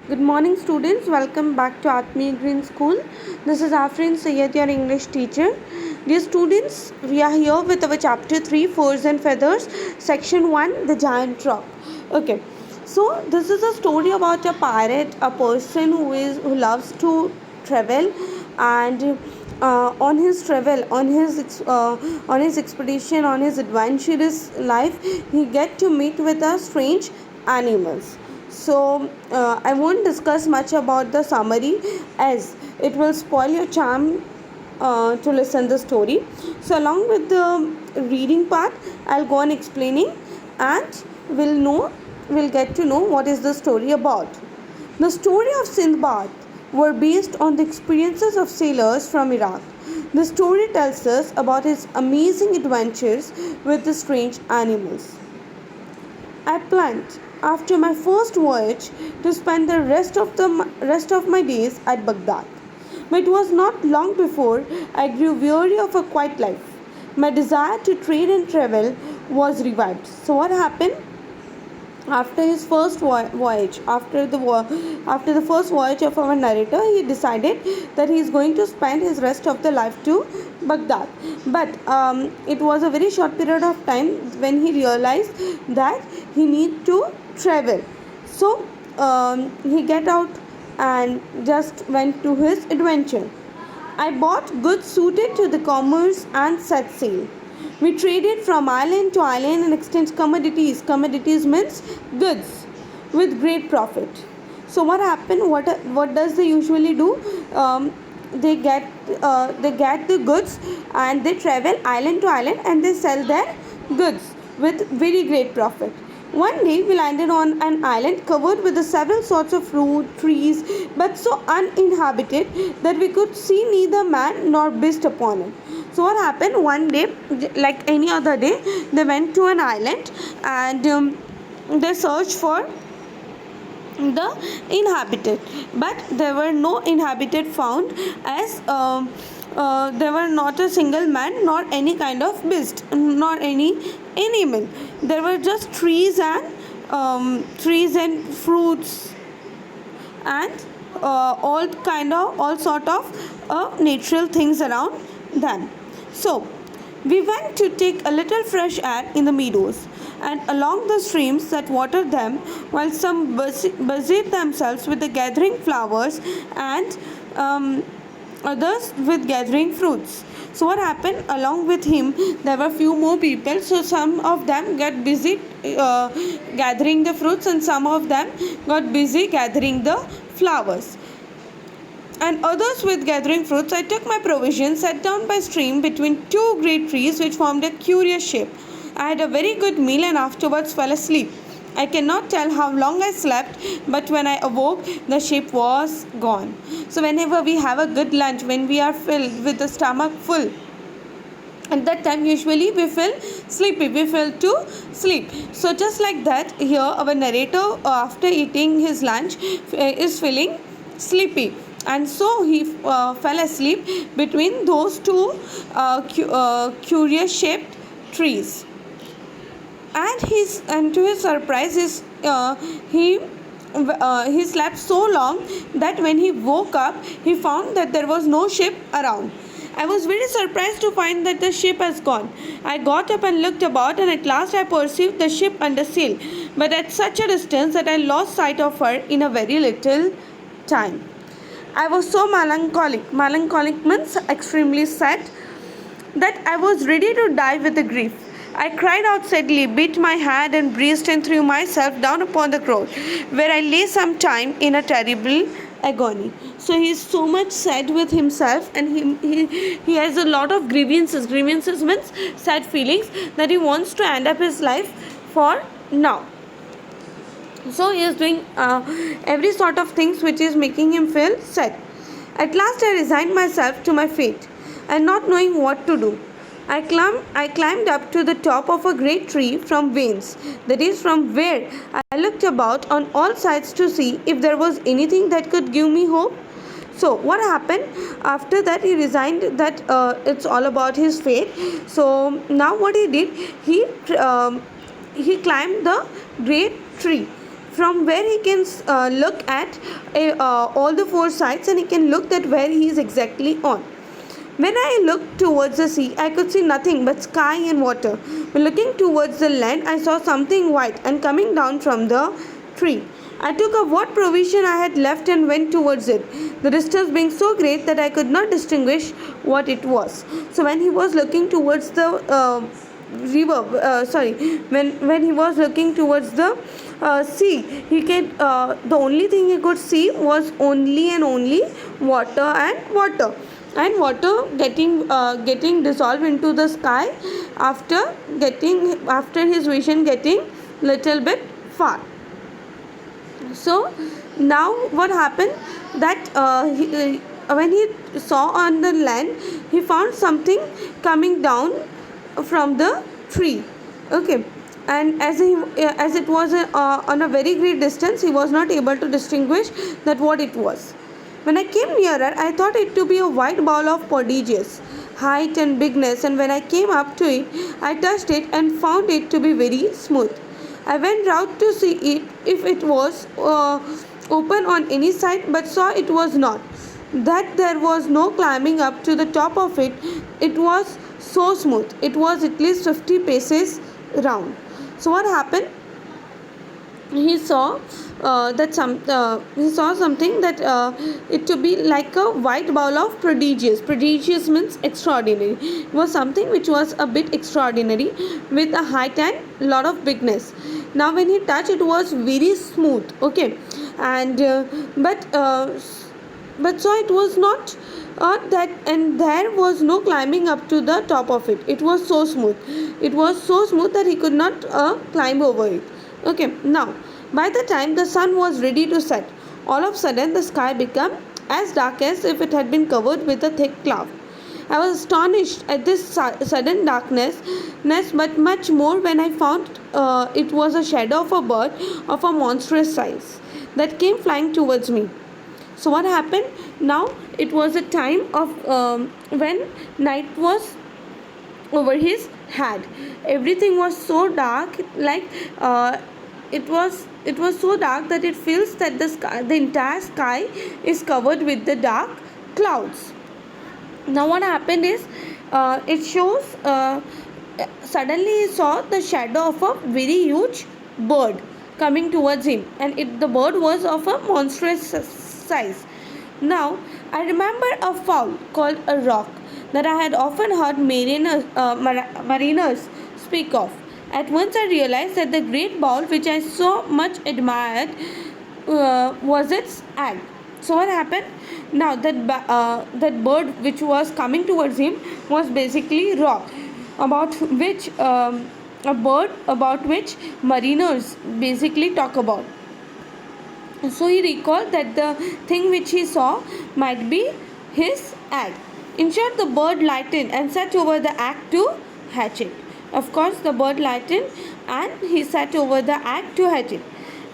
Good morning, students. Welcome back to Atmi Green School. This is Afrin Sayyed, your English teacher. Dear students, we are here with our chapter 3, Furs and Feathers, section 1, The Giant Rock. Okay, so this is a story about a pirate, a person who loves to travel, and on his travel, on his expedition, on his adventurous life, he get to meet with a strange animals. So I won't discuss much about the summary as it will spoil your charm to listen the story. So along with the reading part, I'll go on explaining, and we'll get to know what is the story about. The story of Sindbad were based on the experiences of sailors from Iraq. The story tells us about his amazing adventures with the strange animals. I planned, after my first voyage, to spend the rest of my days at Baghdad. But it was not long before I grew weary of a quiet life. My desire to trade and travel was revived. So what happened? After his first voyage, after the first voyage of our narrator, he decided that he is going to spend his rest of the life to Baghdad. But it was a very short period of time when he realized that he need to travel. So he get out and just went to his adventure. I bought goods suited to the commerce and set sail. We traded from island to island and exchanged commodities. Commodities means goods with great profit. So what happened? What does they usually do? They get the goods and they travel island to island and they sell their goods with very great profit. One day we landed on an island covered with the several sorts of fruit, trees, but so uninhabited that we could see neither man nor beast upon it. So what happened? One day, like any other day, they went to an island and they searched for the inhabited, but there were no inhabited found, as there were not a single man nor any kind of beast nor any animal. There were just trees and fruits and all sort of natural things around them. So we went to take a little fresh air in the meadows and along the streams that watered them, while some busied themselves with the gathering flowers and others with gathering fruits. So what happened? Along with him, there were few more people. So some of them got busy gathering the fruits, and some of them got busy gathering the flowers and others with gathering fruits. I took my provisions, sat down by stream between two great trees which formed a curious shape. I had a very good meal and afterwards fell asleep. I cannot tell how long I slept, but when I awoke, the shape was gone. So whenever we have a good lunch, when we are filled with the stomach full, at that time usually we feel sleepy, we feel to sleep. So just like that, here our narrator after eating his lunch is feeling sleepy, and so he fell asleep between those two curious shaped trees. And to his surprise, he slept so long that when he woke up, he found that there was no ship around. I was very surprised to find that the ship has gone. I got up and looked about, and at last I perceived the ship under sail, but at such a distance that I lost sight of her in a very little time. I was so melancholic. Melancholic means extremely sad, that I was ready to die with the grief. I cried out sadly, beat my head, and breathed, and threw myself down upon the ground, where I lay some time in a terrible agony. So he is so much sad with himself, and he has a lot of grievances. Grievances means sad feelings, that he wants to end up his life for now. So he is doing every sort of things which is making him feel sad. At last I resigned myself to my fate, and not knowing what to do, I climbed up to the top of a great tree from whence, that is, from where I looked about on all sides to see if there was anything that could give me hope. So what happened? After that, he resigned that it's all about his fate. So now what he did, he climbed the great tree from where he can look at all the four sides, and he can look at where he is exactly on. When I looked towards the sea, I could see nothing but sky and water. When looking towards the land, I saw something white and coming down from the tree. I took up what provision I had left and went towards it, the distance being so great that I could not distinguish what it was. So when he was looking towards the when he was looking towards the sea, he could the only thing he could see was only and only water and water getting dissolved into the sky after his vision getting little bit far. So now what happened, that when he saw on the land, he found something coming down from the tree. Okay, and as it was on a very great distance, he was not able to distinguish that what it was. When I came nearer, I thought it to be a white ball of prodigious height and bigness, and when I came up to it, I touched it and found it to be very smooth. I went round to see it if it was open on any side, but saw it was not. That there was no climbing up to the top of it. It was so smooth. It was at least 50 paces round. So what happened? He saw he saw something that it to be like a white ball of prodigious means extraordinary. It was something which was a bit extraordinary with a height and lot of bigness. Now when he touched, it was very smooth. Okay, and but so it was not that, and there was no climbing up to the top of it. It was so smooth. It was so smooth that he could not climb over it. Okay, now by the time the sun was ready to set, all of a sudden the sky became as dark as if it had been covered with a thick cloud. I was astonished at this sudden darkness, but much more when I found it was a shadow of a bird of a monstrous size that came flying towards me. So what happened? Now it was a time of when night was over his head. Everything was so dark, like it was so dark that it feels that the entire sky is covered with the dark clouds. Now what happened is, it shows suddenly he saw the shadow of a very huge bird coming towards him, and the bird was of a monstrous size. Now I remember a fowl called a roc that I had often heard mariners speak of. At once I realized that the great ball which I so much admired was its egg. So what happened? Now that bird which was coming towards him was basically roc, about which a bird about which mariners basically talk about. So he recalled that the thing which he saw might be his egg. In short, the bird lightened and sat over the egg to hatch it. Of course, the bird lightened and he sat over the egg to hatch it.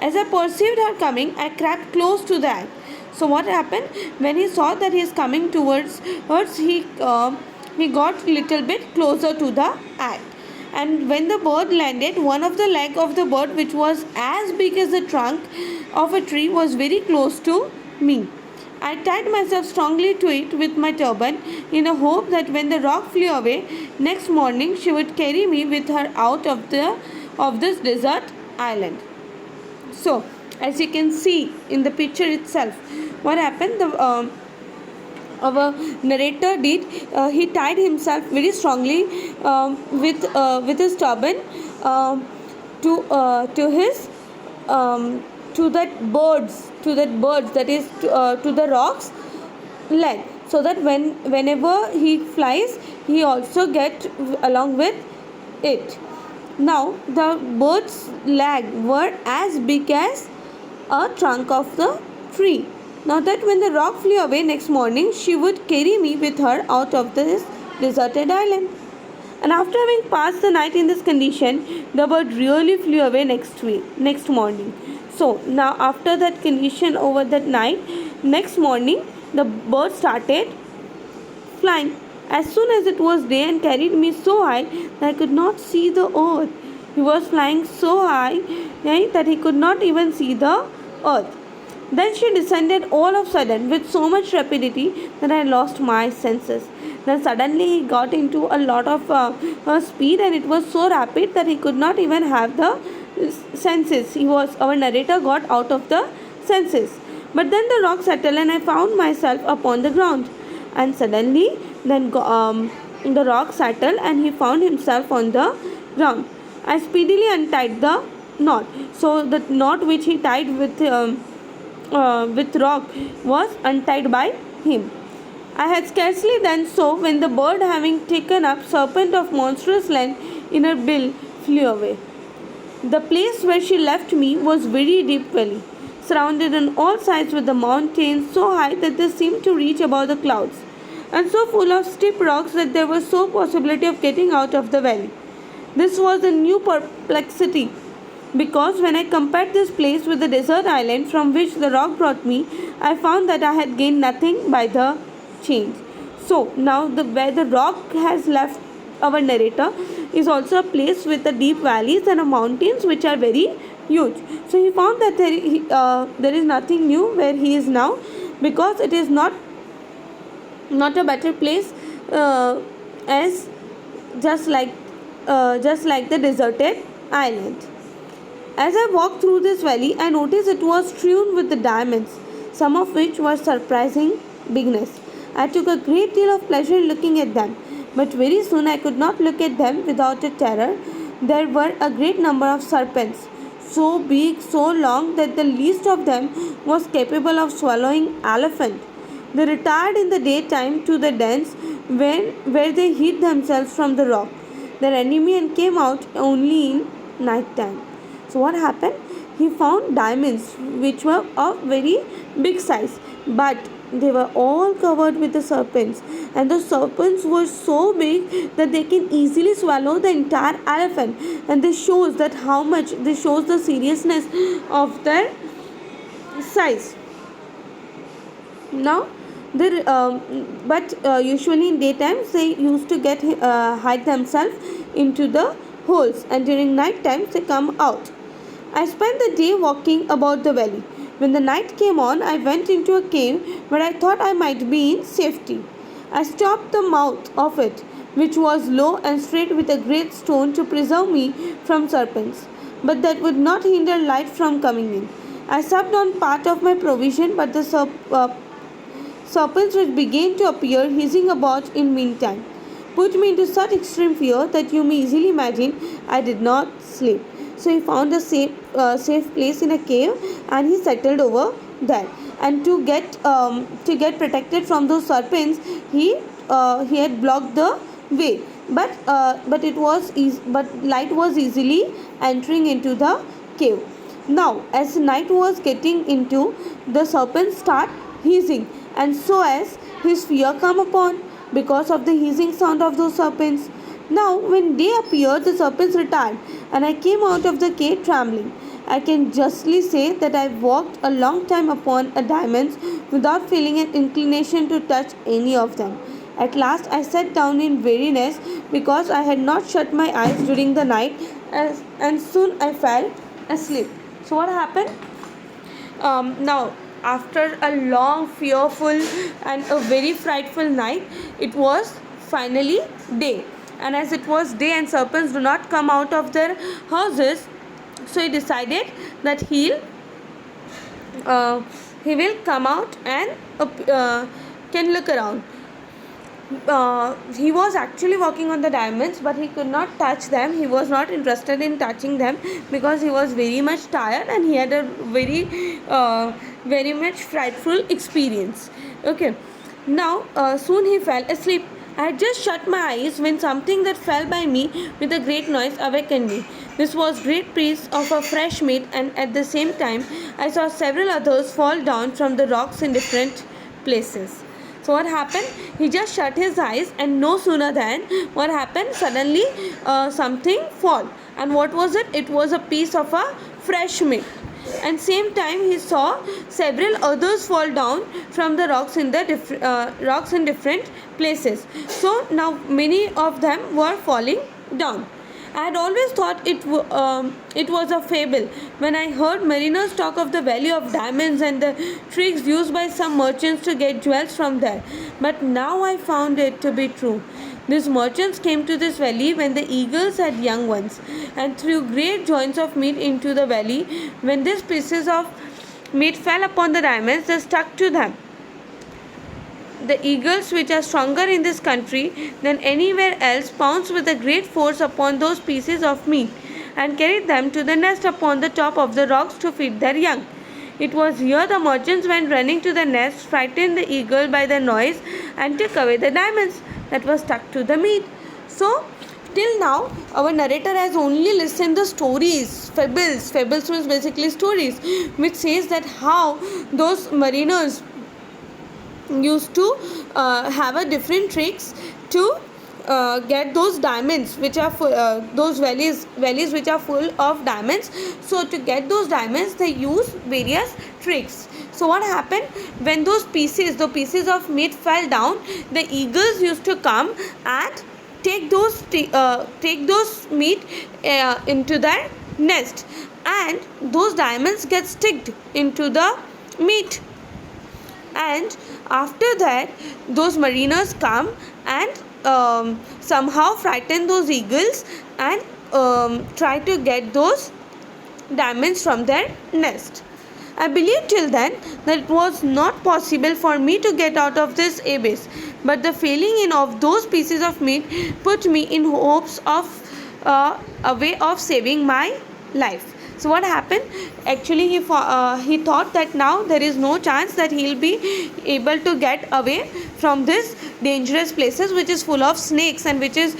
As I perceived her coming, I crept close to the egg. So what happened? When he saw that he is coming towards us, he got little bit closer to the egg. And when the bird landed, one of the leg of the bird, which was as big as the trunk of a tree, was very close to me. I tied myself strongly to it with my turban in a hope that when the roc flew away next morning, she would carry me with her out of this desert island. So, as you can see in the picture itself, what happened? Our narrator did. He tied himself very strongly with his turban to his to that birds that is to the roc's leg, so that whenever he flies, he also get along with it. Now the bird's leg were as big as a trunk of the tree. Now that when the roc flew away next morning, she would carry me with her out of this deserted island. And after having passed the night in this condition, the bird really flew away next morning. So now after that condition over that night, next morning the bird started flying. As soon as it was day and carried me so high that I could not see the earth. He was flying so high that he could not even see the earth. Then she descended all of a sudden with so much rapidity that I lost my senses. Then suddenly he got into a lot of speed, and it was so rapid that he could not even have the senses. Our narrator got out of the senses. But then the rock settled and I found myself upon the ground. And suddenly the rock settled and he found himself on the ground. I speedily untied the knot. So the knot which he tied with rock was untied by him. I had scarcely done so when the bird, having taken up serpent of monstrous length in her bill, flew away. The place where she left me was very deep valley, surrounded on all sides with the mountains so high that they seemed to reach above the clouds, and so full of steep rocks that there was no possibility of getting out of the valley. This was a new perplexity, because when I compared this place with the desert island from which the rock brought me, I found that I had gained nothing by the change. So now where the rock has left our narrator is also a place with the deep valleys and mountains which are very huge. So he found that there is nothing new where he is now, because it is not a better place, as just like the deserted island. As I walked through this valley, I noticed it was strewn with the diamonds, some of which were surprising bigness. I took a great deal of pleasure in looking at them, but very soon I could not look at them without a terror. There were a great number of serpents, so big, so long that the least of them was capable of swallowing elephant. They retired in the daytime to the dens where they hid themselves from the rock, their enemy, and came out only in night time. So what happened? He found diamonds which were of very big size, but they were all covered with the serpents, and the serpents were so big that they can easily swallow the entire elephant. And this shows the seriousness of their size. Now, usually in daytime they used to hide themselves into the holes, and during night times they come out. I spent the day walking about the valley. When the night came on, I went into a cave where I thought I might be in safety. I stopped the mouth of it, which was low and straight, with a great stone to preserve me from serpents, but that would not hinder light from coming in. I supped on part of my provision, but the serpents which began to appear hissing about in meantime put me into such extreme fear that you may easily imagine I did not sleep. So he found a safe place in a cave, and he settled over there. And to get protected from those serpents, he had blocked the way. But light was easily entering into the cave. Now, as night was getting into, the serpents start hissing, and so as his fear come upon, because of the hissing sound of those serpents. Now, when day appeared, the serpents retired, and I came out of the cave trembling. I can justly say that I walked a long time upon diamonds without feeling an inclination to touch any of them. At last, I sat down in weariness, because I had not shut my eyes during the night, and soon I fell asleep. So, what happened? Now, after a long, fearful, and a very frightful night, it was finally day. And as it was day and serpents do not come out of their houses, so he decided that he will come out and can look around. He was actually walking on the diamonds, but he could not touch them. He was not interested in touching them, because he was very much tired and he had a very much frightful experience. Okay. Now, soon he fell asleep. I had just shut my eyes when something that fell by me with a great noise awakened me. This was great piece of a fresh meat, and at the same time I saw several others fall down from the rocks in different places. So what happened? He just shut his eyes, and no sooner than what happened, suddenly something fall. And what was it? It was a piece of a fresh meat. And same time he saw several others fall down from the rocks in different places. So now many of them were falling down. I had always thought it was a fable when I heard mariners talk of the value of diamonds and the tricks used by some merchants to get jewels from there. But now I found it to be true. These merchants came to this valley when the eagles had young ones, and threw great joints of meat into the valley. When these pieces of meat fell upon the diamonds, they stuck to them. The eagles, which are stronger in this country than anywhere else, pounced with a great force upon those pieces of meat and carried them to the nest upon the top of the rocks to feed their young. It was here the merchants went running to the nest, frightened the eagle by the noise, and took away the diamonds that were stuck to the meat. So, till now, our narrator has only listened the stories, fables. Fables means basically stories, which says that how those mariners used to have a different tricks to get those diamonds which are full, those valleys which are full of diamonds. So to get those diamonds they use various tricks. So what happened when the pieces of meat fell down, the eagles used to come and take those meat into their nest, and those diamonds get sticked into the meat. And after that those mariners come and somehow frighten those eagles and try to get those diamonds from their nest. I believed till then that it was not possible for me to get out of this abyss, but the failing in of those pieces of meat put me in hopes of a way of saving my life. So what happened? Actually, he thought that now there is no chance that he will be able to get away from this dangerous places, which is full of snakes and which is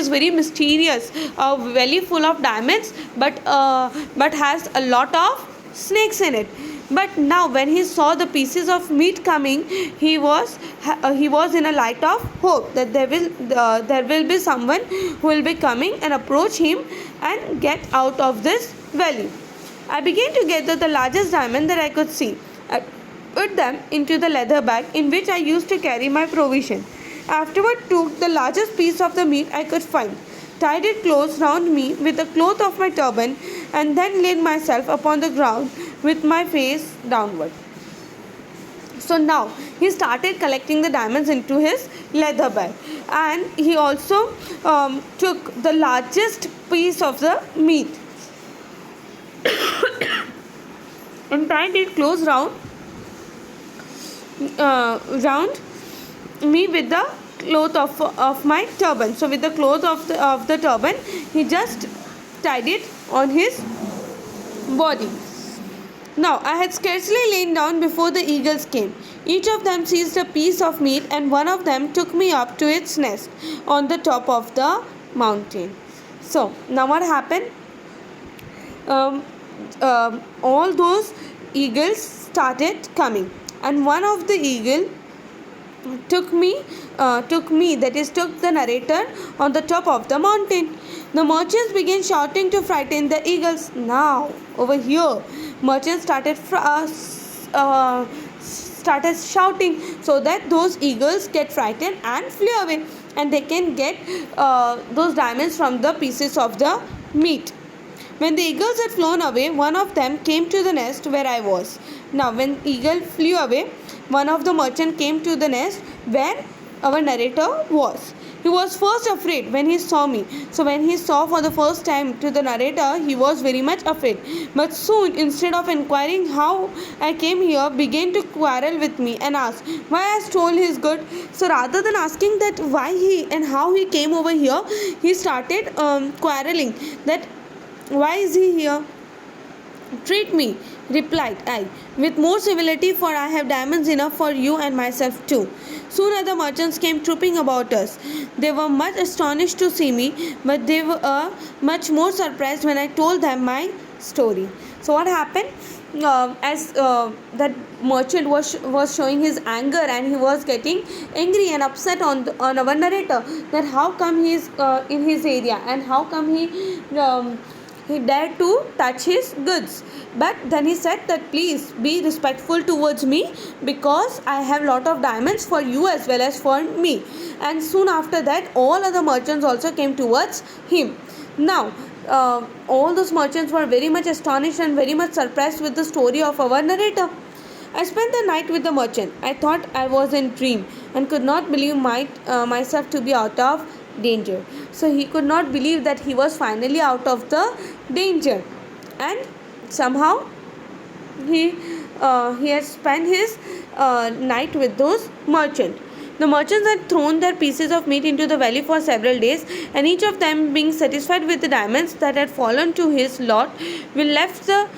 very mysterious. A valley full of diamonds, but has a lot of snakes in it. But now when he saw the pieces of meat coming, he was in a light of hope that there will be someone who will be coming and approach him and get out of this valley. I began to gather the largest diamond that I could see. I put them into the leather bag in which I used to carry my provision. Afterward took the largest piece of the meat I could find, tied it close round me with the cloth of my turban, and then laid myself upon the ground with my face downward. So now he started collecting the diamonds into his leather bag, and he also took the largest piece of the meat and tied it close round me with the cloth of my turban. So with the cloth of the turban, he just tied it on his body. Now I had scarcely lain down before the eagles came. Each of them seized a piece of meat, and one of them took me up to its nest on the top of the mountain. So now what happened? All those eagles started coming, and one of the eagle took the narrator on the top of the mountain. The merchants began shouting to frighten the eagles. Now over here merchants started shouting so that those eagles get frightened and flew away, and they can get those diamonds from the pieces of the meat. When the eagles had flown away, one of them came to the nest where I was. Now when eagle flew away, one of the merchant came to the nest where our narrator was. He was first afraid when he saw me. So when he saw for the first time to the narrator, he was very much afraid. But soon, instead of inquiring how I came here, began to quarrel with me and asked why I stole his good. So rather than asking that why he and how he came over here, he started quarreling that why is he here? Treat me, replied I, with more civility, for I have diamonds enough for you and myself too. Soon other merchants came trooping about us. They were much astonished to see me, but they were much more surprised when I told them my story. So what happened? As that merchant was showing his anger, and he was getting angry and upset on our narrator, that how come he is in his area, and how come he dared to touch his goods. But then he said that please be respectful towards me, because I have lot of diamonds for you as well as for me. And soon after that all other merchants also came towards him. Now, all those merchants were very much astonished and very much surprised with the story of our narrator. I spent the night with the merchant. I thought I was in dream and could not believe myself to be out of danger. So he could not believe that he was finally out of the danger, and somehow he had spent his night with those merchants. The merchants had thrown their pieces of meat into the valley for several days, and each of them, being satisfied with the diamonds that had fallen to his lot, we left the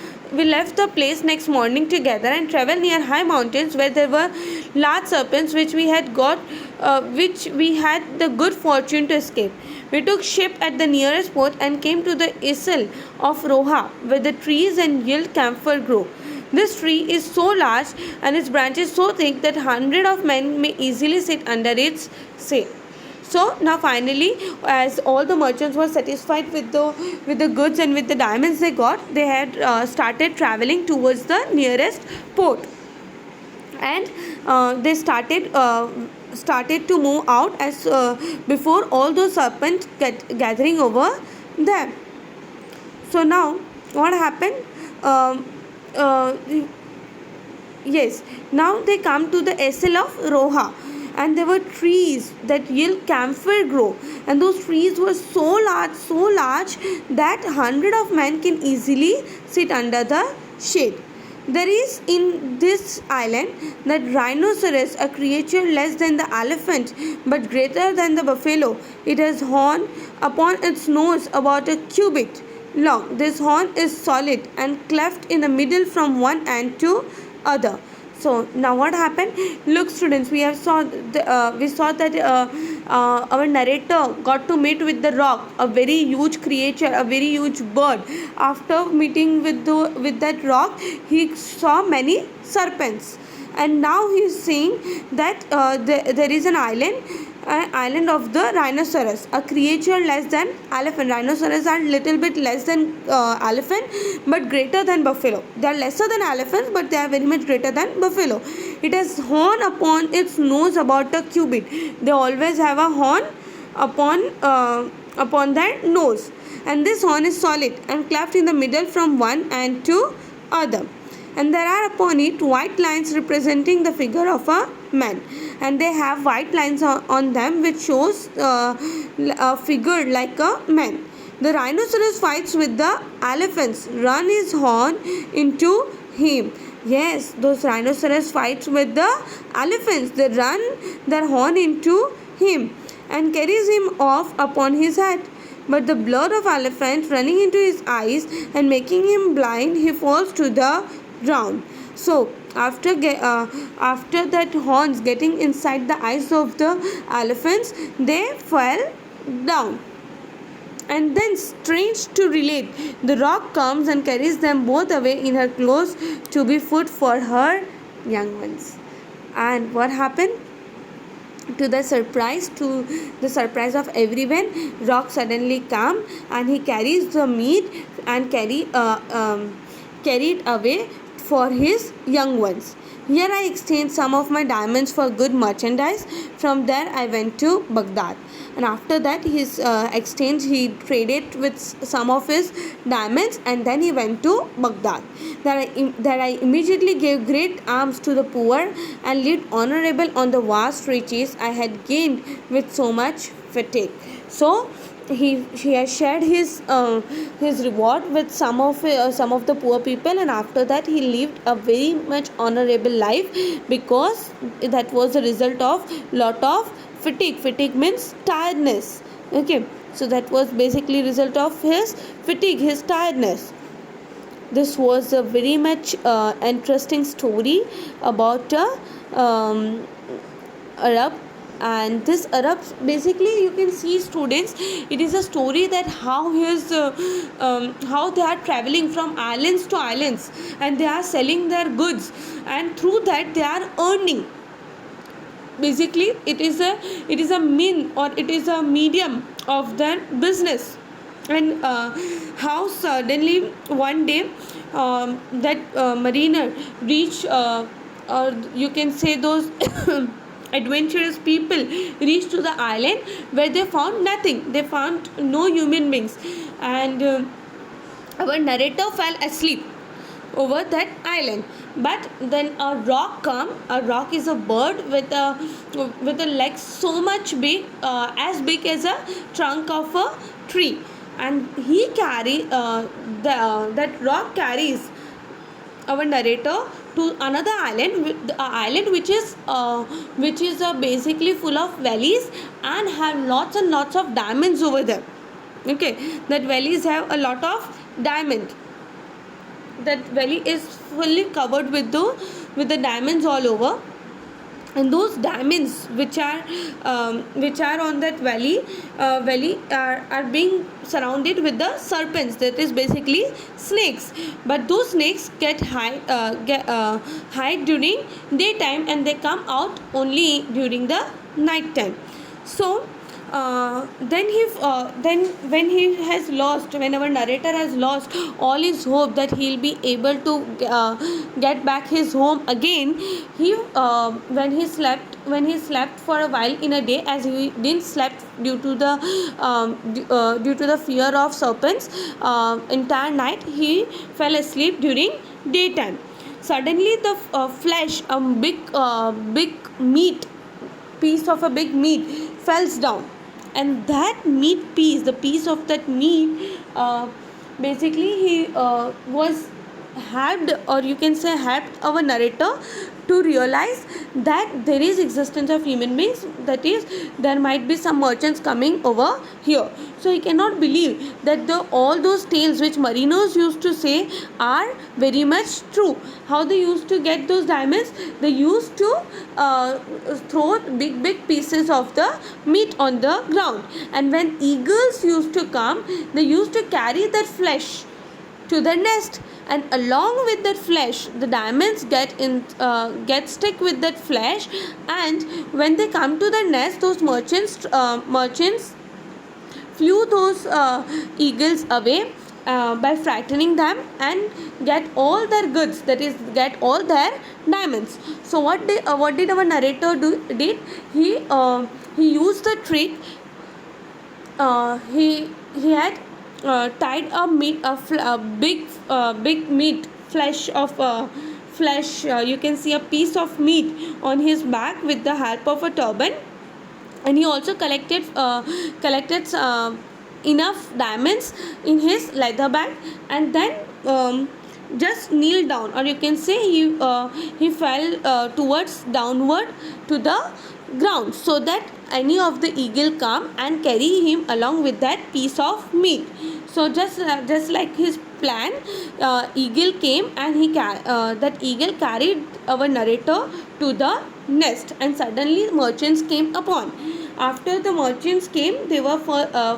place next morning together and travelled near high mountains where there were large serpents which we had the good fortune to escape. We took ship at the nearest port and came to the isle of Roha, where the trees and yield camphor grow. This tree is so large and its branches so thick that hundreds of men may easily sit under its shade. So now finally, as all the merchants were satisfied with the goods and with the diamonds they got, they had started traveling towards the nearest port, and they started to move out as before all those serpents gathering over them. So now what happened? Um, uh, yes, now they come to the isle of Roha, and there were trees that yield camphor grow, and those trees were so large that hundred of men can easily sit under the shade. There is in this island that rhinoceros, a creature less than the elephant but greater than the buffalo. It has horn upon its nose about a cubit long. This horn is solid and cleft in the middle from one end to other. So now what happened? Look, students, we saw that our narrator got to meet with the roc, a very huge creature, a very huge bird. After meeting with that roc, he saw many serpents, and now he is saying that there is an island of the rhinoceros, a creature less than elephant. Rhinoceros are little bit less than elephant but greater than buffalo. They are lesser than elephants, but they are very much greater than buffalo. It has horn upon its nose about a cubit. They always have a horn upon their nose, and this horn is solid and cleft in the middle from one end to other, and there are upon it white lines representing the figure of a man, and they have white lines on them which shows a figure like a man. The rhinoceros fights with the elephants, run his horn into him. Yes, those rhinoceros fights with the elephants. They run their horn into him and carries him off upon his head. But the blood of elephant running into his eyes and making him blind, he falls to the ground. So after that horns getting inside the eyes of the elephants, they fell down. And then, strange to relate, the roc comes and carries them both away in her claws to be food for her young ones. And what happened? To the surprise of everyone, roc suddenly come and he carries the meat and carry it away for his young ones. Here I exchanged some of my diamonds for good merchandise. From there I went to Baghdad, and after that his exchange, he traded with some of his diamonds, and then he went to Baghdad. There I immediately gave great alms to the poor and lived honorable on the vast riches I had gained with so much fatigue. So he has shared his reward with some of the poor people, and after that he lived a very much honorable life, because that was the result of lot of fatigue. Fatigue means tiredness. Okay, so that was basically result of his fatigue, his tiredness. This was a very much interesting story about Arab. And this Arab, basically you can see, students, it is a story that how they are traveling from islands to islands, and they are selling their goods, and through that they are earning. Basically it is a mean, or it is a medium of their business. And how suddenly one day that mariner reached, or you can say those adventurous people reached to the island, where they found nothing. They found no human beings, and our narrator fell asleep over that island. But then a rock come. A rock is a bird with a leg so much big, as big as a trunk of a tree, and he carry that rock carries our narrator to another island, island which is basically full of valleys and have lots and lots of diamonds over there. Okay, that valleys have a lot of diamond. That valley is fully covered with the diamonds all over, and those diamonds which are on that valley are being surrounded with the serpents, that is basically snakes. But those snakes hide during daytime, and they come out only during the night time. So then when he has lost when our narrator has lost all his hope that he'll be able to get back his home again, he when he slept for a while in a day, as he didn't slept due to the fear of serpents entire night, he fell asleep during daytime. Suddenly the flesh, big meat piece of a big meat falls down, and that meat piece, the piece of that meat, basically he was helped, or you can say helped our narrator to realize that there is existence of human beings, that is there might be some merchants coming over here. So he cannot believe that all those tales which mariners used to say are very much true. How they used to get those diamonds? They used to throw big pieces of the meat on the ground, and when eagles used to come, they used to carry that flesh to the nest, and along with that flesh the diamonds get stick with that flesh, and when they come to the nest, those merchants flew those eagles away by frightening them, and get all their goods, that is get all their diamonds. So what did our narrator did? He used the trick. He had tied a big meat flesh of flesh, you can see a piece of meat on his back with the help of a turban, and he also collected enough diamonds in his leather bag, and then just kneel down, or you can say he fell towards downward to the ground, so that any of the eagle come and carry him along with that piece of meat. So just like his plan, eagle came, and that eagle carried our narrator to the nest, and suddenly merchants came upon. After the merchants came, they were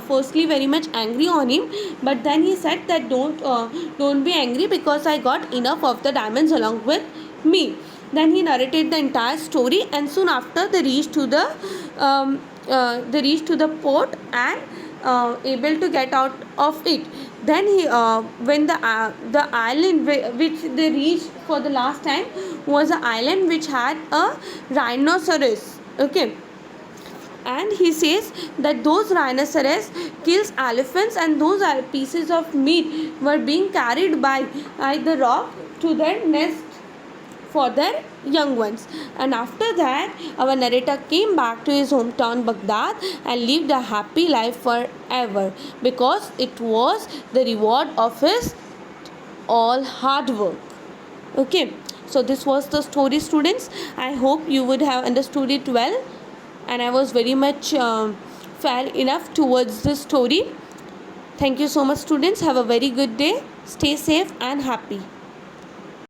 firstly very much angry on him, but then he said that don't be angry, because I got enough of the diamonds along with me. Then he narrated the entire story, and soon after they reached to the port, and able to get out of it. Then when the island which they reached for the last time was an island which had a rhinoceros. Okay, and he says that those rhinoceros kills elephants, and those pieces of meat were being carried by the rock to their nest for their young ones. And after that, our narrator came back to his hometown Baghdad and lived a happy life forever, because it was the reward of his all hard work. Okay, so this was the story, students. I hope you would have understood it well, and I was very much fair enough towards this story. Thank you so much, students. Have a very good day. Stay safe and happy.